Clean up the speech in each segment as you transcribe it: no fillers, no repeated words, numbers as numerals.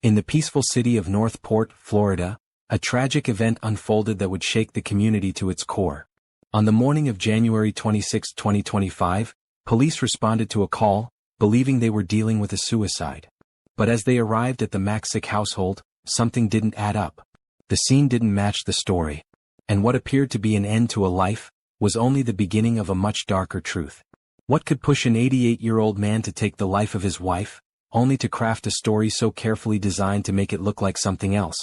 In the peaceful city of Northport, Florida, a tragic event unfolded that would shake the community to its core. On the morning of January 26, 2025, police responded to a call, believing they were dealing with a suicide. But as they arrived at the Maksic household, something didn't add up. The scene didn't match the story. And what appeared to be an end to a life was only the beginning of a much darker truth. What could push an 88-year-old man to take the life of his wife, only to craft a story so carefully designed to make it look like something else?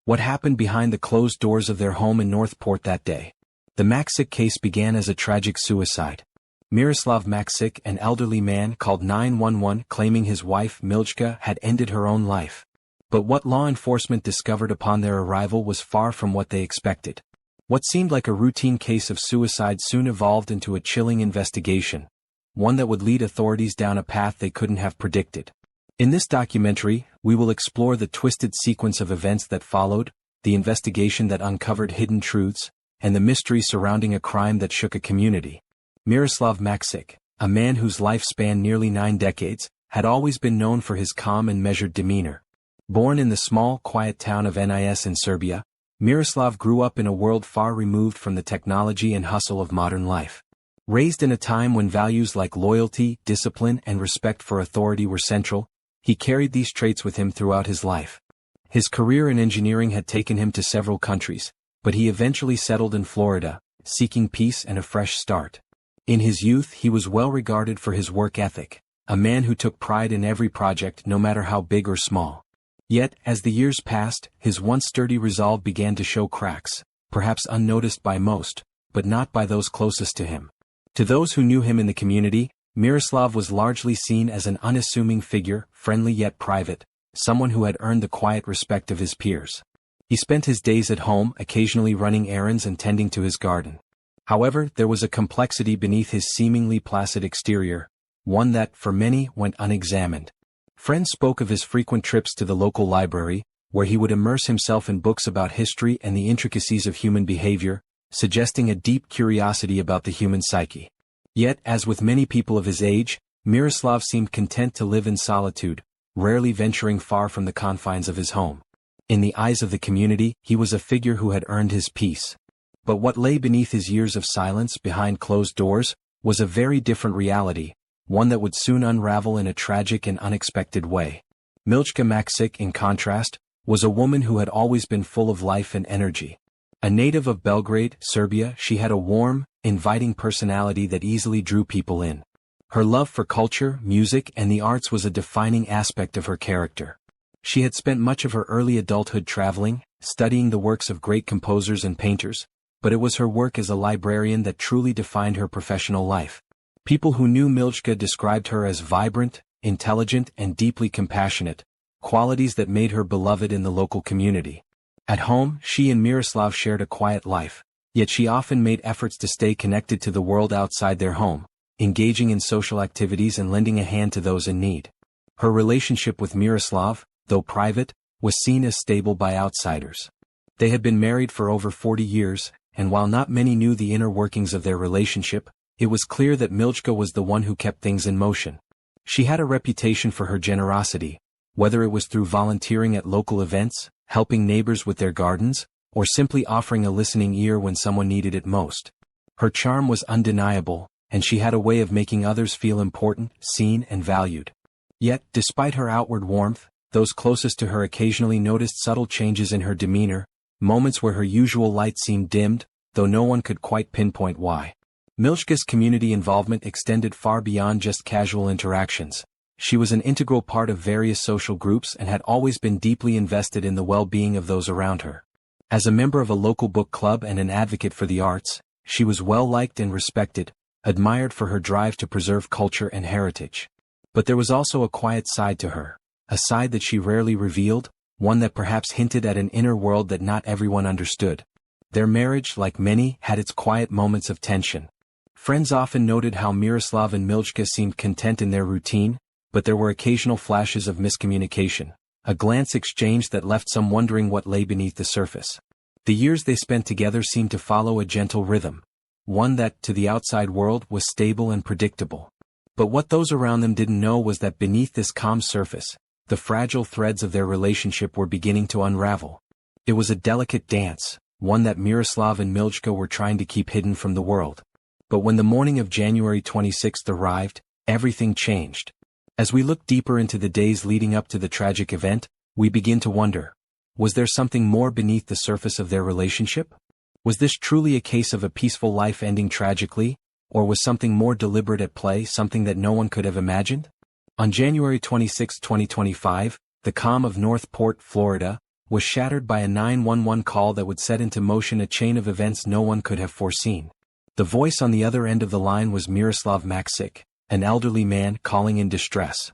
What happened behind the closed doors of their home in Northport that day? The Maksic case began as a tragic suicide. Miroslav Maksic, an elderly man, called 911 claiming his wife Miljka had ended her own life. But what law enforcement discovered upon their arrival was far from what they expected. What seemed like a routine case of suicide soon evolved into a chilling investigation, one that would lead authorities down a path they couldn't have predicted. In this documentary, we will explore the twisted sequence of events that followed, the investigation that uncovered hidden truths, and the mystery surrounding a crime that shook a community. Miroslav Maksic, a man whose life spanned nearly 9 decades, had always been known for his calm and measured demeanor. Born in the small, quiet town of Nis in Serbia, Miroslav grew up in a world far removed from the technology and hustle of modern life. Raised in a time when values like loyalty, discipline, and respect for authority were central, he carried these traits with him throughout his life. His career in engineering had taken him to several countries, but he eventually settled in Florida, seeking peace and a fresh start. In his youth he was well regarded for his work ethic, a man who took pride in every project no matter how big or small. Yet, as the years passed, his once sturdy resolve began to show cracks, perhaps unnoticed by most, but not by those closest to him. To those who knew him in the community, Miroslav was largely seen as an unassuming figure, friendly yet private, someone who had earned the quiet respect of his peers. He spent his days at home, occasionally running errands and tending to his garden. However, there was a complexity beneath his seemingly placid exterior, one that, for many, went unexamined. Friends spoke of his frequent trips to the local library, where he would immerse himself in books about history and the intricacies of human behavior, suggesting a deep curiosity about the human psyche. Yet, as with many people of his age, Miroslav seemed content to live in solitude, rarely venturing far from the confines of his home. In the eyes of the community, he was a figure who had earned his peace. But what lay beneath his years of silence behind closed doors was a very different reality, one that would soon unravel in a tragic and unexpected way. Miljka Maksic, in contrast, was a woman who had always been full of life and energy. A native of Belgrade, Serbia, she had a warm, inviting personality that easily drew people in. Her love for culture, music, and the arts was a defining aspect of her character. She had spent much of her early adulthood traveling, studying the works of great composers and painters, but it was her work as a librarian that truly defined her professional life. People who knew Miljka described her as vibrant, intelligent, and deeply compassionate, qualities that made her beloved in the local community. At home, she and Miroslav shared a quiet life, yet she often made efforts to stay connected to the world outside their home, engaging in social activities and lending a hand to those in need. Her relationship with Miroslav, though private, was seen as stable by outsiders. They had been married for over 40 years, and while not many knew the inner workings of their relationship, it was clear that Miljka was the one who kept things in motion. She had a reputation for her generosity, whether it was through volunteering at local events, helping neighbors with their gardens, or simply offering a listening ear when someone needed it most. Her charm was undeniable, and she had a way of making others feel important, seen, and valued. Yet, despite her outward warmth, those closest to her occasionally noticed subtle changes in her demeanor, moments where her usual light seemed dimmed, though no one could quite pinpoint why. Miljka's community involvement extended far beyond just casual interactions. She was an integral part of various social groups and had always been deeply invested in the well-being of those around her. As a member of a local book club and an advocate for the arts, she was well-liked and respected, admired for her drive to preserve culture and heritage. But there was also a quiet side to her, a side that she rarely revealed, one that perhaps hinted at an inner world that not everyone understood. Their marriage, like many, had its quiet moments of tension. Friends often noted how Miroslav and Miljka seemed content in their routine, but there were occasional flashes of miscommunication, a glance exchanged that left some wondering what lay beneath the surface. The years they spent together seemed to follow a gentle rhythm, one that, to the outside world, was stable and predictable. But what those around them didn't know was that beneath this calm surface, the fragile threads of their relationship were beginning to unravel. It was a delicate dance, one that Miroslav and Miljka were trying to keep hidden from the world. But when the morning of January 26th arrived, everything changed. As we look deeper into the days leading up to the tragic event, we begin to wonder, was there something more beneath the surface of their relationship? Was this truly a case of a peaceful life ending tragically, or was something more deliberate at play, something that no one could have imagined? On January 26, 2025, the calm of North Port, Florida, was shattered by a 911 call that would set into motion a chain of events no one could have foreseen. The voice on the other end of the line was Miroslav Maksic, an elderly man calling in distress.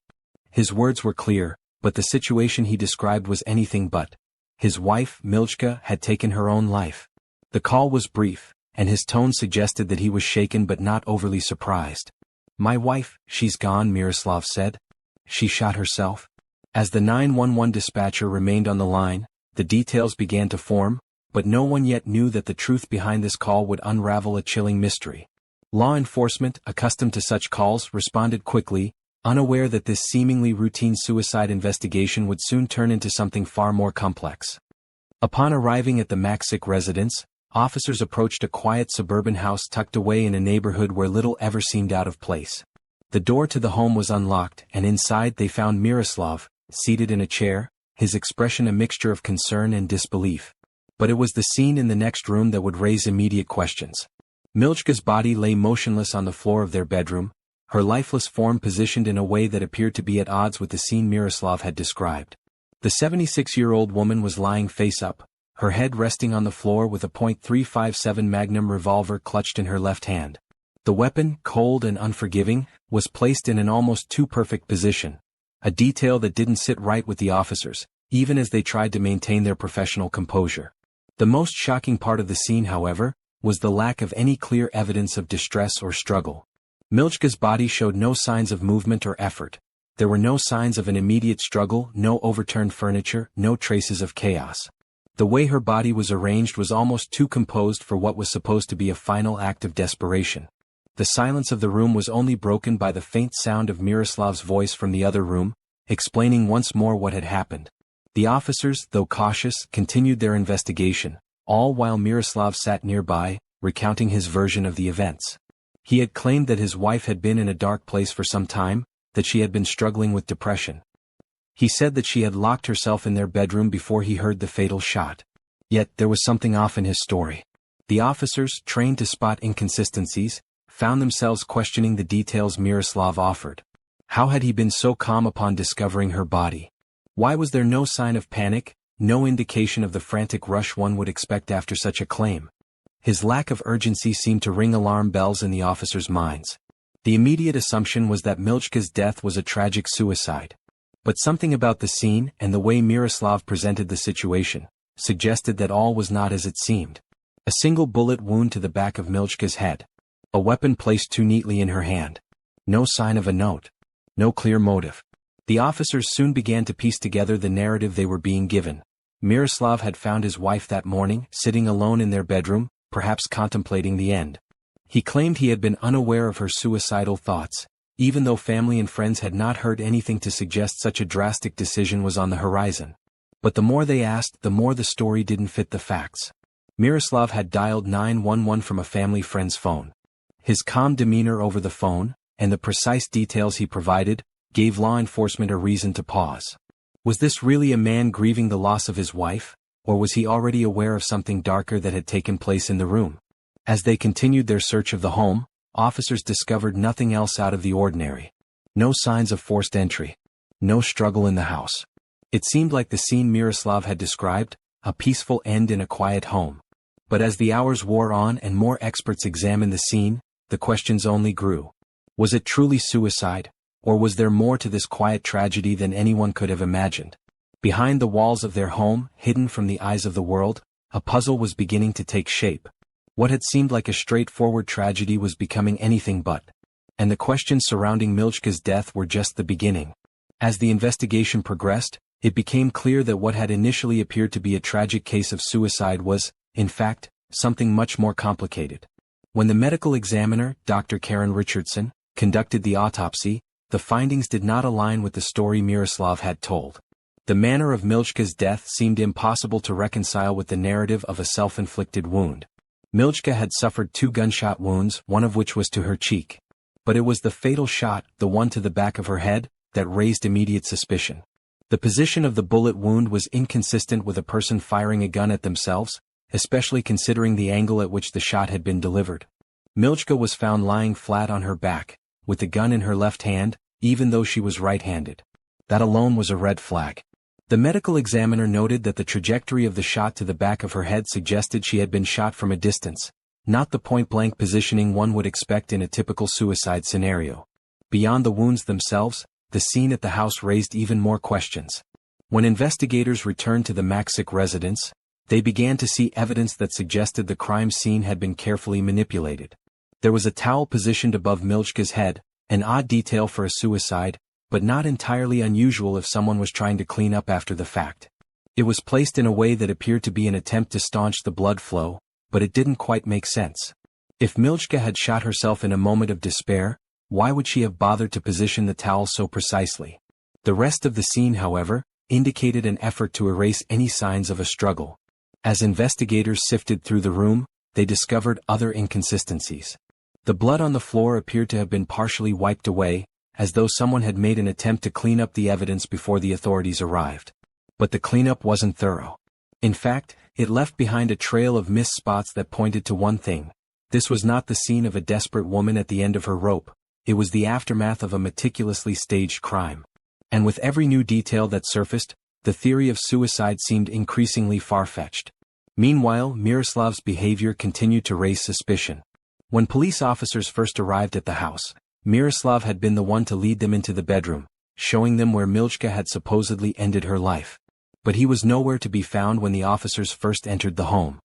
His words were clear, but the situation he described was anything but. His wife, Miljka, had taken her own life. The call was brief, and his tone suggested that he was shaken but not overly surprised. "My wife, she's gone," Miroslav said. "She shot herself?" As the 911 dispatcher remained on the line, the details began to form, but no one yet knew that the truth behind this call would unravel a chilling mystery. Law enforcement, accustomed to such calls, responded quickly, unaware that this seemingly routine suicide investigation would soon turn into something far more complex. Upon arriving at the Maksic residence, officers approached a quiet suburban house tucked away in a neighborhood where little ever seemed out of place. The door to the home was unlocked, and inside they found Miroslav, seated in a chair, his expression a mixture of concern and disbelief. But it was the scene in the next room that would raise immediate questions. Miljka's body lay motionless on the floor of their bedroom, her lifeless form positioned in a way that appeared to be at odds with the scene Miroslav had described. The 76-year-old woman was lying face up, her head resting on the floor with a .357 Magnum revolver clutched in her left hand. The weapon, cold and unforgiving, was placed in an almost too perfect position, a detail that didn't sit right with the officers, even as they tried to maintain their professional composure. The most shocking part of the scene, however, was the lack of any clear evidence of distress or struggle. Miljka's body showed no signs of movement or effort. There were no signs of an immediate struggle, no overturned furniture, no traces of chaos. The way her body was arranged was almost too composed for what was supposed to be a final act of desperation. The silence of the room was only broken by the faint sound of Miroslav's voice from the other room, explaining once more what had happened. The officers, though cautious, continued their investigation, all while Miroslav sat nearby, recounting his version of the events. He had claimed that his wife had been in a dark place for some time, that she had been struggling with depression. He said that she had locked herself in their bedroom before he heard the fatal shot. Yet there was something off in his story. The officers, trained to spot inconsistencies, found themselves questioning the details Miroslav offered. How had he been so calm upon discovering her body? Why was there no sign of panic, no indication of the frantic rush one would expect after such a claim? His lack of urgency seemed to ring alarm bells in the officers' minds. The immediate assumption was that Miljka's death was a tragic suicide. But something about the scene and the way Miroslav presented the situation suggested that all was not as it seemed. A single bullet wound to the back of Miljka's head. A weapon placed too neatly in her hand. No sign of a note. No clear motive. The officers soon began to piece together the narrative they were being given. Miroslav had found his wife that morning, sitting alone in their bedroom, perhaps contemplating the end. He claimed he had been unaware of her suicidal thoughts, even though family and friends had not heard anything to suggest such a drastic decision was on the horizon. But the more they asked, the more the story didn't fit the facts. Miroslav had dialed 911 from a family friend's phone. His calm demeanor over the phone, and the precise details he provided, gave law enforcement a reason to pause. Was this really a man grieving the loss of his wife, or was he already aware of something darker that had taken place in the room? As they continued their search of the home, officers discovered nothing else out of the ordinary. No signs of forced entry. No struggle in the house. It seemed like the scene Miroslav had described, a peaceful end in a quiet home. But as the hours wore on and more experts examined the scene, the questions only grew. Was it truly suicide, or was there more to this quiet tragedy than anyone could have imagined? Behind the walls of their home, hidden from the eyes of the world, a puzzle was beginning to take shape. What had seemed like a straightforward tragedy was becoming anything but. And the questions surrounding Miljka's death were just the beginning. As the investigation progressed, it became clear that what had initially appeared to be a tragic case of suicide was, in fact, something much more complicated. When the medical examiner, Dr. Karen Richardson, conducted the autopsy, the the findings did not align with the story Miroslav had told. The manner of Milchka's death seemed impossible to reconcile with the narrative of a self-inflicted wound. Milchka had suffered 2 gunshot wounds, one of which was to her cheek. But it was the fatal shot, the one to the back of her head, that raised immediate suspicion. The position of the bullet wound was inconsistent with a person firing a gun at themselves, especially considering the angle at which the shot had been delivered. Milchka was found lying flat on her back, with the gun in her left hand, even though she was right-handed. That alone was a red flag. The medical examiner noted that the trajectory of the shot to the back of her head suggested she had been shot from a distance, not the point-blank positioning one would expect in a typical suicide scenario. Beyond the wounds themselves, the scene at the house raised even more questions. When investigators returned to the Maksic residence, they began to see evidence that suggested the crime scene had been carefully manipulated. There was a towel positioned above Milchka's head, an odd detail for a suicide, but not entirely unusual if someone was trying to clean up after the fact. It was placed in a way that appeared to be an attempt to staunch the blood flow, but it didn't quite make sense. If Milchka had shot herself in a moment of despair, why would she have bothered to position the towel so precisely? The rest of the scene, however, indicated an effort to erase any signs of a struggle. As investigators sifted through the room, they discovered other inconsistencies. The blood on the floor appeared to have been partially wiped away, as though someone had made an attempt to clean up the evidence before the authorities arrived. But the cleanup wasn't thorough. In fact, it left behind a trail of missed spots that pointed to one thing. This was not the scene of a desperate woman at the end of her rope. It was the aftermath of a meticulously staged crime. And with every new detail that surfaced, the theory of suicide seemed increasingly far-fetched. Meanwhile, Miroslav's behavior continued to raise suspicion. When police officers first arrived at the house, Miroslav had been the one to lead them into the bedroom, showing them where Milchka had supposedly ended her life. But he was nowhere to be found when the officers first entered the home.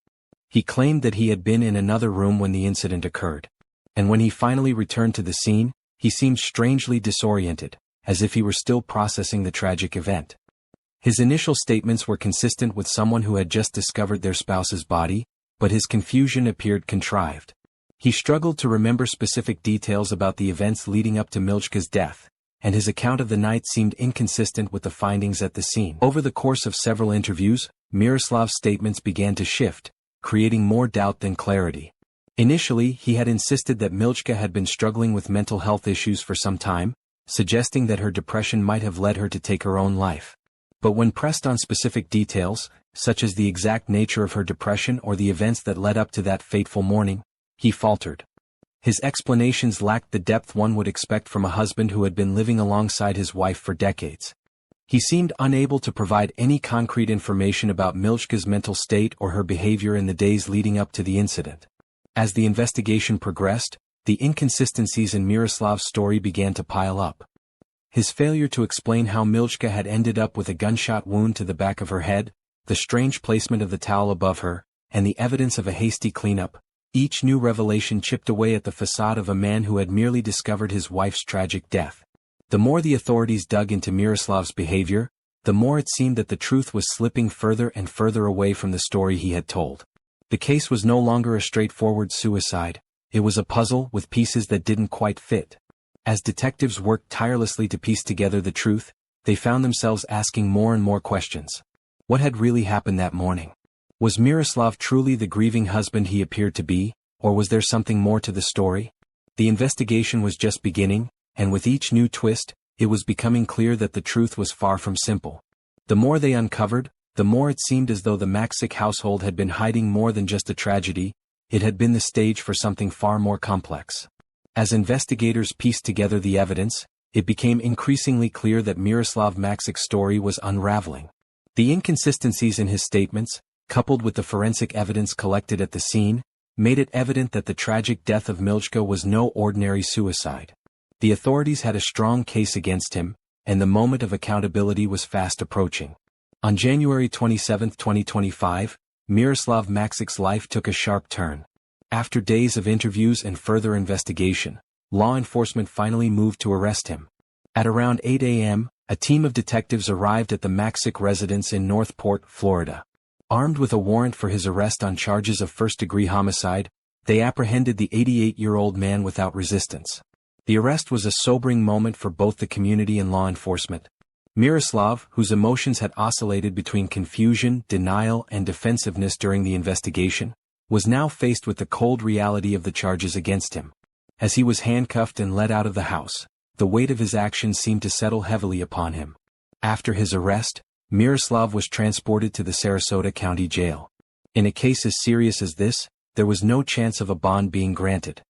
He claimed that he had been in another room when the incident occurred. And when he finally returned to the scene, he seemed strangely disoriented, as if he were still processing the tragic event. His initial statements were consistent with someone who had just discovered their spouse's body, but his confusion appeared contrived. He struggled to remember specific details about the events leading up to Milchka's death, and his account of the night seemed inconsistent with the findings at the scene. Over the course of several interviews, Miroslav's statements began to shift, creating more doubt than clarity. Initially, he had insisted that Milchka had been struggling with mental health issues for some time, suggesting that her depression might have led her to take her own life. But when pressed on specific details, such as the exact nature of her depression or the events that led up to that fateful morning, he faltered. His explanations lacked the depth one would expect from a husband who had been living alongside his wife for decades. He seemed unable to provide any concrete information about Milchka's mental state or her behavior in the days leading up to the incident. As the investigation progressed, the inconsistencies in Miroslav's story began to pile up. His failure to explain how Milchka had ended up with a gunshot wound to the back of her head, the strange placement of the towel above her, and the evidence of a hasty cleanup, each new revelation chipped away at the facade of a man who had merely discovered his wife's tragic death. The more the authorities dug into Miroslav's behavior, the more it seemed that the truth was slipping further and further away from the story he had told. The case was no longer a straightforward suicide, it was a puzzle with pieces that didn't quite fit. As detectives worked tirelessly to piece together the truth, they found themselves asking more and more questions. What had really happened that morning? Was Miroslav truly the grieving husband he appeared to be, or was there something more to the story? The investigation was just beginning, and with each new twist, it was becoming clear that the truth was far from simple. The more they uncovered, the more it seemed as though the Maksic household had been hiding more than just a tragedy, it had been the stage for something far more complex. As investigators pieced together the evidence, it became increasingly clear that Miroslav Maksic's story was unraveling. The inconsistencies in his statements, coupled with the forensic evidence collected at the scene, made it evident that the tragic death of Milchka was no ordinary suicide. The authorities had a strong case against him, and the moment of accountability was fast approaching. On January 27, 2025, Miroslav Maksic's life took a sharp turn. After days of interviews and further investigation, law enforcement finally moved to arrest him. At around 8 a.m., a team of detectives arrived at the Maksic residence in North Port, Florida. Armed with a warrant for his arrest on charges of first-degree homicide, they apprehended the 88-year-old man without resistance. The arrest was a sobering moment for both the community and law enforcement. Miroslav, whose emotions had oscillated between confusion, denial, and defensiveness during the investigation, was now faced with the cold reality of the charges against him. As he was handcuffed and led out of the house, the weight of his actions seemed to settle heavily upon him. After his arrest, Miroslav was transported to the Sarasota County Jail. In a case as serious as this, there was no chance of a bond being granted.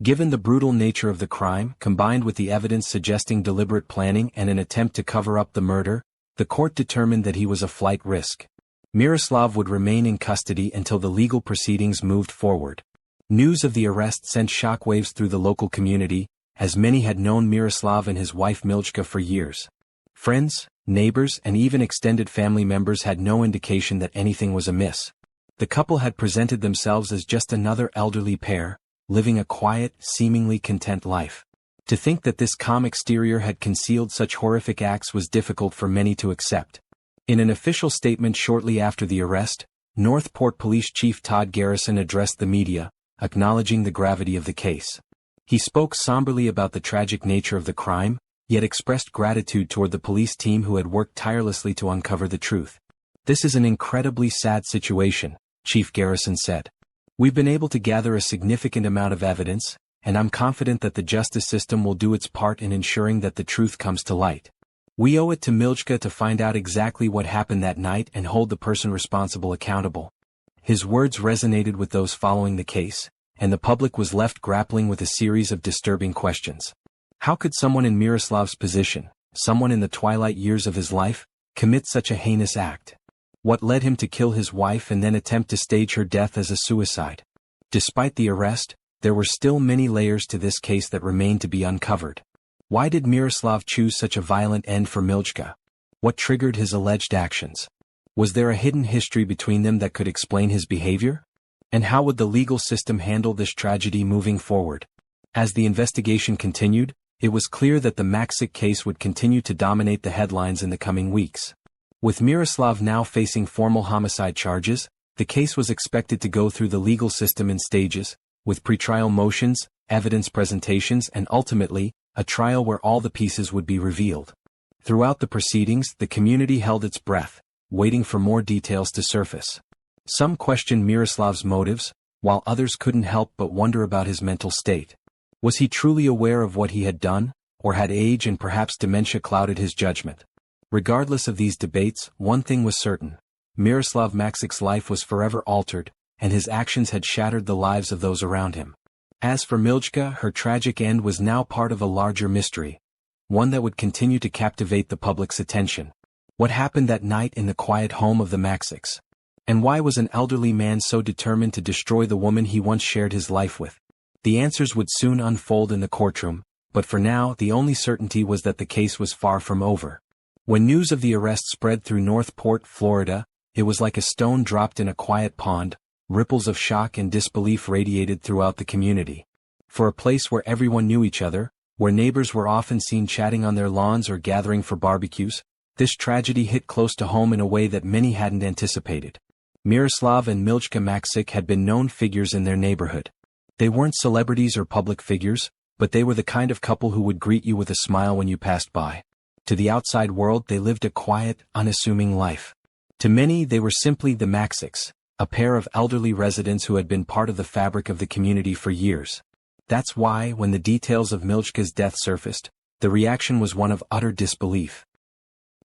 Given the brutal nature of the crime, combined with the evidence suggesting deliberate planning and an attempt to cover up the murder, the court determined that he was a flight risk. Miroslav would remain in custody until the legal proceedings moved forward. News of the arrest sent shockwaves through the local community, as many had known Miroslav and his wife Milchka for years. Friends, neighbors, and even extended family members had no indication that anything was amiss. The couple had presented themselves as just another elderly pair, living a quiet, seemingly content life. To think that this calm exterior had concealed such horrific acts was difficult for many to accept. In an official statement shortly after the arrest, Northport Police Chief Todd Garrison addressed the media, acknowledging the gravity of the case. He spoke somberly about the tragic nature of the crime, yet expressed gratitude toward the police team who had worked tirelessly to uncover the truth. "This is an incredibly sad situation," Chief Garrison said. "We've been able to gather a significant amount of evidence, and I'm confident that the justice system will do its part in ensuring that the truth comes to light. We owe it to Milchka to find out exactly what happened that night and hold the person responsible accountable." His words resonated with those following the case, and the public was left grappling with a series of disturbing questions. How could someone in Miroslav's position, someone in the twilight years of his life, commit such a heinous act? What led him to kill his wife and then attempt to stage her death as a suicide? Despite the arrest, there were still many layers to this case that remained to be uncovered. Why did Miroslav choose such a violent end for Milchka? What triggered his alleged actions? Was there a hidden history between them that could explain his behavior? And how would the legal system handle this tragedy moving forward? As the investigation continued, it was clear that the Maksic case would continue to dominate the headlines in the coming weeks. With Miroslav now facing formal homicide charges, the case was expected to go through the legal system in stages, with pretrial motions, evidence presentations, and ultimately, a trial where all the pieces would be revealed. Throughout the proceedings, the community held its breath, waiting for more details to surface. Some questioned Miroslav's motives, while others couldn't help but wonder about his mental state. Was he truly aware of what he had done, or had age and perhaps dementia clouded his judgment? Regardless of these debates, one thing was certain. Miroslav Maksic's life was forever altered, and his actions had shattered the lives of those around him. As for Milchka, her tragic end was now part of a larger mystery, one that would continue to captivate the public's attention. What happened that night in the quiet home of the Maksics? And why was an elderly man so determined to destroy the woman he once shared his life with? The answers would soon unfold in the courtroom, but for now the only certainty was that the case was far from over. When news of the arrest spread through Northport, Florida, it was like a stone dropped in a quiet pond. Ripples of shock and disbelief radiated throughout the community. For a place where everyone knew each other, where neighbors were often seen chatting on their lawns or gathering for barbecues, this tragedy hit close to home in a way that many hadn't anticipated. Miroslav and Milchka Maksic had been known figures in their neighborhood. They weren't celebrities or public figures, but they were the kind of couple who would greet you with a smile when you passed by. To the outside world they lived a quiet, unassuming life. To many they were simply the Maksics, a pair of elderly residents who had been part of the fabric of the community for years. That's why, when the details of Milchka's death surfaced, the reaction was one of utter disbelief.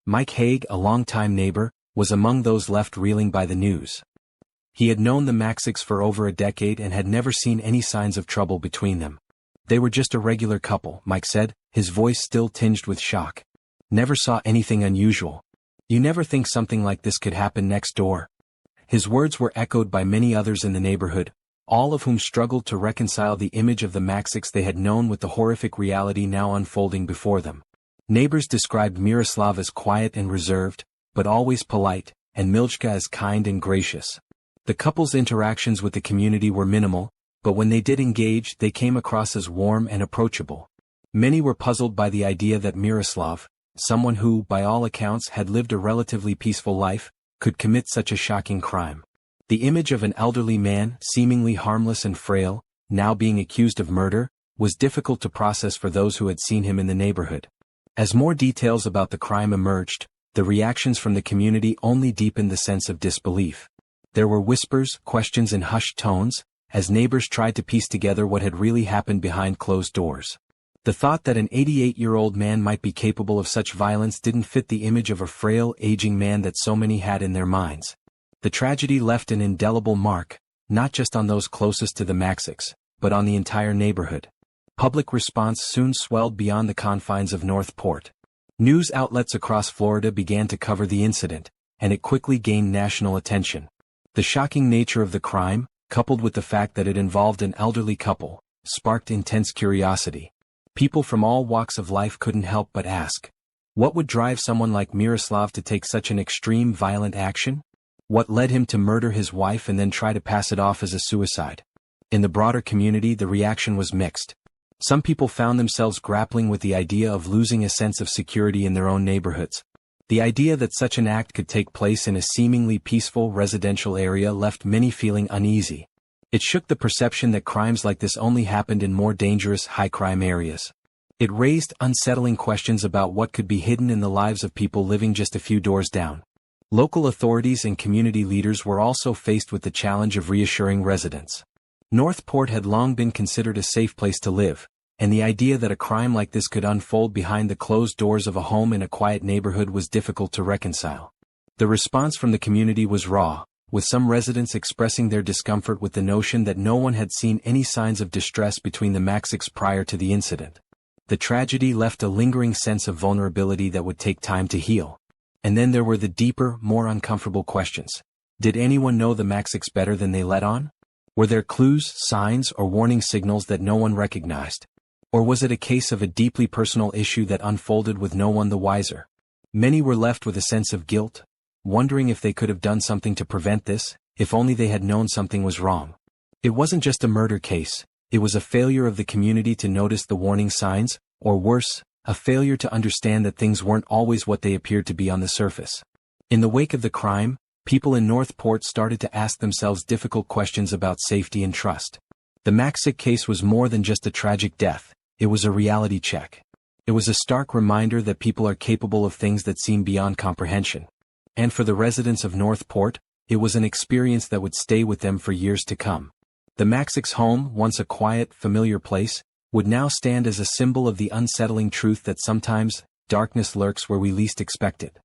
Mike Haig, a longtime neighbor, was among those left reeling by the news. He had known the Maksics for over a decade and had never seen any signs of trouble between them. "They were just a regular couple," Mike said, his voice still tinged with shock. "Never saw anything unusual. You never think something like this could happen next door." His words were echoed by many others in the neighborhood, all of whom struggled to reconcile the image of the Maksics they had known with the horrific reality now unfolding before them. Neighbors described Miroslav as quiet and reserved, but always polite, and Milchka as kind and gracious. The couple's interactions with the community were minimal, but when they did engage they came across as warm and approachable. Many were puzzled by the idea that Miroslav, someone who, by all accounts, had lived a relatively peaceful life, could commit such a shocking crime. The image of an elderly man, seemingly harmless and frail, now being accused of murder, was difficult to process for those who had seen him in the neighborhood. As more details about the crime emerged, the reactions from the community only deepened the sense of disbelief. There were whispers, questions and hushed tones, as neighbors tried to piece together what had really happened behind closed doors. The thought that an 88-year-old man might be capable of such violence didn't fit the image of a frail, aging man that so many had in their minds. The tragedy left an indelible mark, not just on those closest to the Maksics, but on the entire neighborhood. Public response soon swelled beyond the confines of North Port. News outlets across Florida began to cover the incident, and it quickly gained national attention. The shocking nature of the crime, coupled with the fact that it involved an elderly couple, sparked intense curiosity. People from all walks of life couldn't help but ask, what would drive someone like Miroslav to take such an extreme violent action? What led him to murder his wife and then try to pass it off as a suicide? In the broader community, the reaction was mixed. Some people found themselves grappling with the idea of losing a sense of security in their own neighborhoods. The idea that such an act could take place in a seemingly peaceful residential area left many feeling uneasy. It shook the perception that crimes like this only happened in more dangerous, high-crime areas. It raised unsettling questions about what could be hidden in the lives of people living just a few doors down. Local authorities and community leaders were also faced with the challenge of reassuring residents. North Port had long been considered a safe place to live, and the idea that a crime like this could unfold behind the closed doors of a home in a quiet neighborhood was difficult to reconcile. The response from the community was raw, with some residents expressing their discomfort with the notion that no one had seen any signs of distress between the Maksics prior to the incident. The tragedy left a lingering sense of vulnerability that would take time to heal. And then there were the deeper, more uncomfortable questions. Did anyone know the Maksics better than they let on? Were there clues, signs, or warning signals that no one recognized? Or was it a case of a deeply personal issue that unfolded with no one the wiser? Many were left with a sense of guilt, wondering if they could have done something to prevent this, if only they had known something was wrong. It wasn't just a murder case, it was a failure of the community to notice the warning signs, or worse, a failure to understand that things weren't always what they appeared to be on the surface. In the wake of the crime, people in North Port started to ask themselves difficult questions about safety and trust. The Maksic case was more than just a tragic death, it was a reality check. It was a stark reminder that people are capable of things that seem beyond comprehension. And for the residents of North Port, it was an experience that would stay with them for years to come. The Maksics' home, once a quiet, familiar place, would now stand as a symbol of the unsettling truth that sometimes darkness lurks where we least expect it.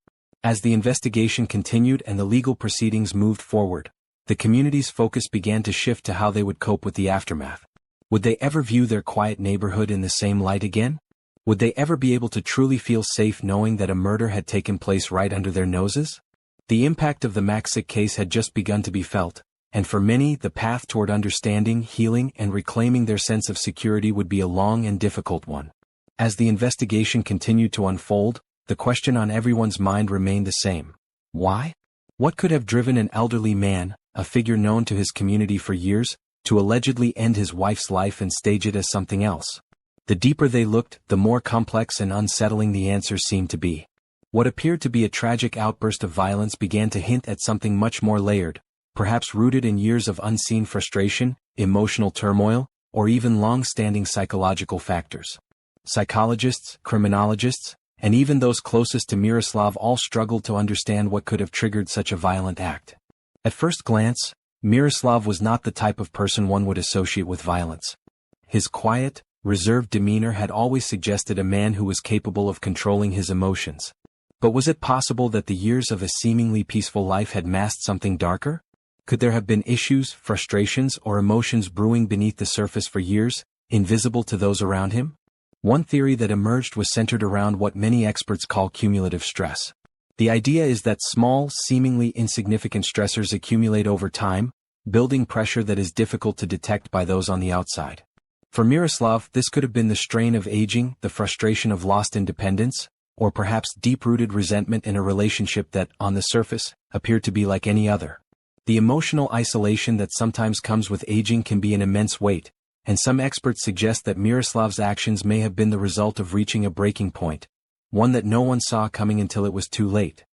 As the investigation continued and the legal proceedings moved forward, the community's focus began to shift to how they would cope with the aftermath. Would they ever view their quiet neighborhood in the same light again? Would they ever be able to truly feel safe knowing that a murder had taken place right under their noses? The impact of the Maksic case had just begun to be felt, and for many, the path toward understanding, healing, and reclaiming their sense of security would be a long and difficult one. As the investigation continued to unfold, the question on everyone's mind remained the same. Why? What could have driven an elderly man, a figure known to his community for years, to allegedly end his wife's life and stage it as something else? The deeper they looked, the more complex and unsettling the answers seemed to be. What appeared to be a tragic outburst of violence began to hint at something much more layered, perhaps rooted in years of unseen frustration, emotional turmoil, or even long-standing psychological factors. Psychologists, criminologists, and even those closest to Miroslav all struggled to understand what could have triggered such a violent act. At first glance, Miroslav was not the type of person one would associate with violence. His quiet, reserved demeanor had always suggested a man who was capable of controlling his emotions. But was it possible that the years of a seemingly peaceful life had masked something darker? Could there have been issues, frustrations, or emotions brewing beneath the surface for years, invisible to those around him? One theory that emerged was centered around what many experts call cumulative stress. The idea is that small, seemingly insignificant stressors accumulate over time, building pressure that is difficult to detect by those on the outside. For Miroslav, this could have been the strain of aging, the frustration of lost independence, or perhaps deep-rooted resentment in a relationship that, on the surface, appeared to be like any other. The emotional isolation that sometimes comes with aging can be an immense weight, and some experts suggest that Miroslav's actions may have been the result of reaching a breaking point, one that no one saw coming until it was too late.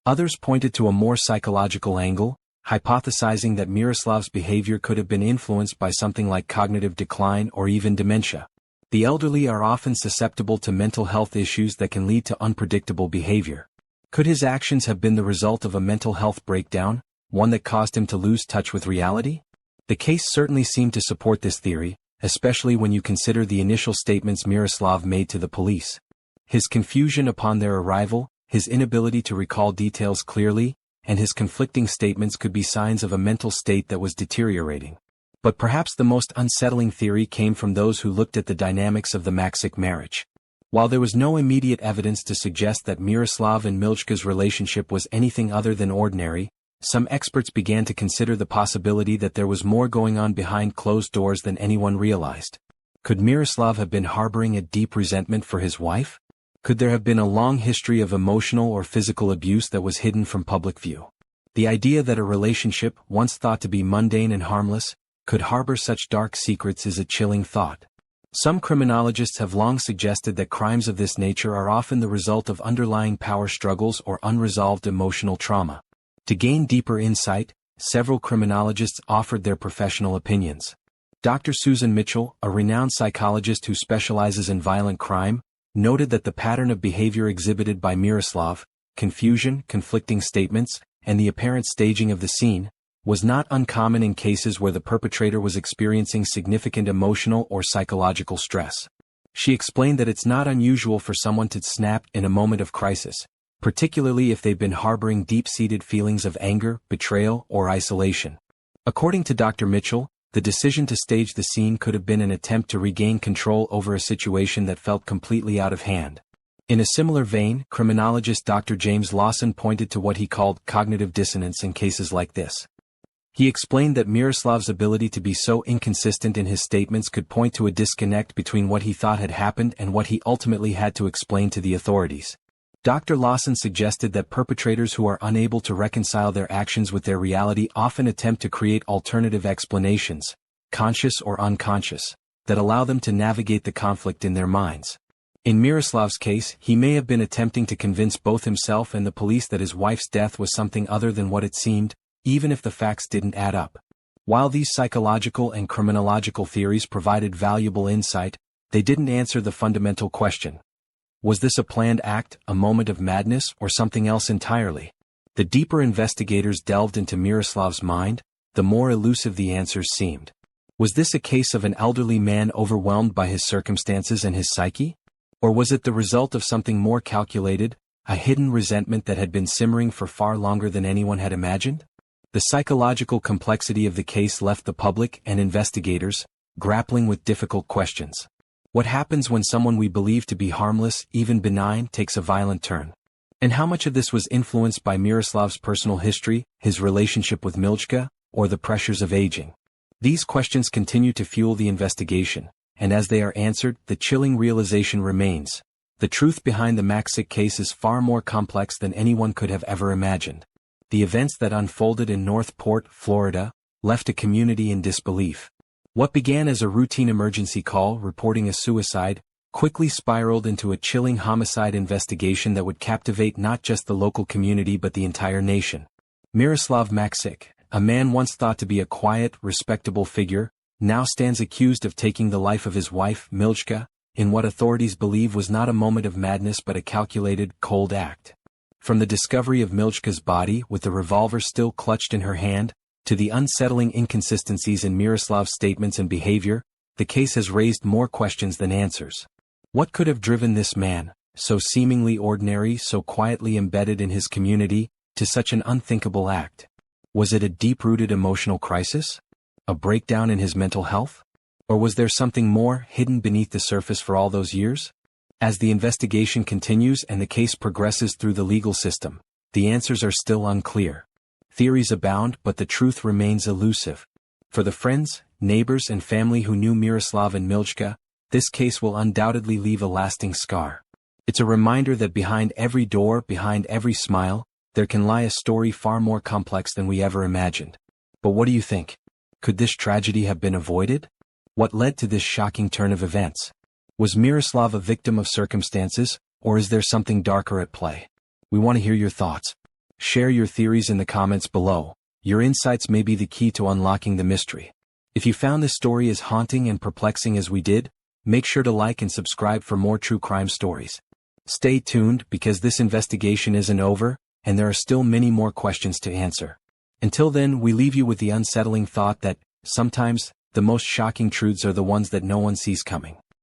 Others pointed to a more psychological angle, hypothesizing that Miroslav's behavior could have been influenced by something like cognitive decline or even dementia. The elderly are often susceptible to mental health issues that can lead to unpredictable behavior. Could his actions have been the result of a mental health breakdown, one that caused him to lose touch with reality? The case certainly seemed to support this theory, especially when you consider the initial statements Miroslav made to the police. His confusion upon their arrival, his inability to recall details clearly, and his conflicting statements could be signs of a mental state that was deteriorating. But perhaps the most unsettling theory came from those who looked at the dynamics of the Maksic marriage. While there was no immediate evidence to suggest that Miroslav and Milchka's relationship was anything other than ordinary, some experts began to consider the possibility that there was more going on behind closed doors than anyone realized. Could Miroslav have been harboring a deep resentment for his wife? Could there have been a long history of emotional or physical abuse that was hidden from public view? The idea that a relationship, once thought to be mundane and harmless, could harbor such dark secrets is a chilling thought. Some criminologists have long suggested that crimes of this nature are often the result of underlying power struggles or unresolved emotional trauma. To gain deeper insight, several criminologists offered their professional opinions. Dr. Susan Mitchell, a renowned psychologist who specializes in violent crime, noted that the pattern of behavior exhibited by Miroslav, confusion, conflicting statements, and the apparent staging of the scene, was not uncommon in cases where the perpetrator was experiencing significant emotional or psychological stress. She explained that it's not unusual for someone to snap in a moment of crisis, particularly if they've been harboring deep-seated feelings of anger, betrayal, or isolation. According to Dr. Mitchell, the decision to stage the scene could have been an attempt to regain control over a situation that felt completely out of hand. In a similar vein, criminologist Dr. James Lawson pointed to what he called cognitive dissonance in cases like this. He explained that Miroslav's ability to be so inconsistent in his statements could point to a disconnect between what he thought had happened and what he ultimately had to explain to the authorities. Dr. Lawson suggested that perpetrators who are unable to reconcile their actions with their reality often attempt to create alternative explanations, conscious or unconscious, that allow them to navigate the conflict in their minds. In Miroslav's case, he may have been attempting to convince both himself and the police that his wife's death was something other than what it seemed, even if the facts didn't add up. While these psychological and criminological theories provided valuable insight, they didn't answer the fundamental question. Was this a planned act, a moment of madness, or something else entirely? The deeper investigators delved into Miroslav's mind, the more elusive the answers seemed. Was this a case of an elderly man overwhelmed by his circumstances and his psyche? Or was it the result of something more calculated, a hidden resentment that had been simmering for far longer than anyone had imagined? The psychological complexity of the case left the public and investigators grappling with difficult questions. What happens when someone we believe to be harmless, even benign, takes a violent turn? And how much of this was influenced by Miroslav's personal history, his relationship with Milchka, or the pressures of aging? These questions continue to fuel the investigation, and as they are answered, the chilling realization remains. The truth behind the Maksic case is far more complex than anyone could have ever imagined. The events that unfolded in North Port, Florida, left a community in disbelief. What began as a routine emergency call reporting a suicide quickly spiraled into a chilling homicide investigation that would captivate not just the local community but the entire nation. Miroslav Maksic, a man once thought to be a quiet, respectable figure, now stands accused of taking the life of his wife, Milchka, in what authorities believe was not a moment of madness but a calculated, cold act. From the discovery of Milchka's body with the revolver still clutched in her hand, to the unsettling inconsistencies in Miroslav's statements and behavior, the case has raised more questions than answers. What could have driven this man, so seemingly ordinary, so quietly embedded in his community, to such an unthinkable act? Was it a deep-rooted emotional crisis? A breakdown in his mental health? Or was there something more hidden beneath the surface for all those years? As the investigation continues and the case progresses through the legal system, the answers are still unclear. Theories abound, but the truth remains elusive. For the friends, neighbors, and family who knew Miroslav and Milchka, this case will undoubtedly leave a lasting scar. It's a reminder that behind every door, behind every smile, there can lie a story far more complex than we ever imagined. But what do you think? Could this tragedy have been avoided? What led to this shocking turn of events? Was Miroslav a victim of circumstances, or is there something darker at play? We want to hear your thoughts. Share your theories in the comments below. Your insights may be the key to unlocking the mystery. If you found this story as haunting and perplexing as we did, Make sure to like and subscribe for more true crime stories. Stay tuned because this investigation isn't over, and there are still many more questions to answer. Until then, we leave you with the unsettling thought that, sometimes, the most shocking truths are the ones that no one sees coming.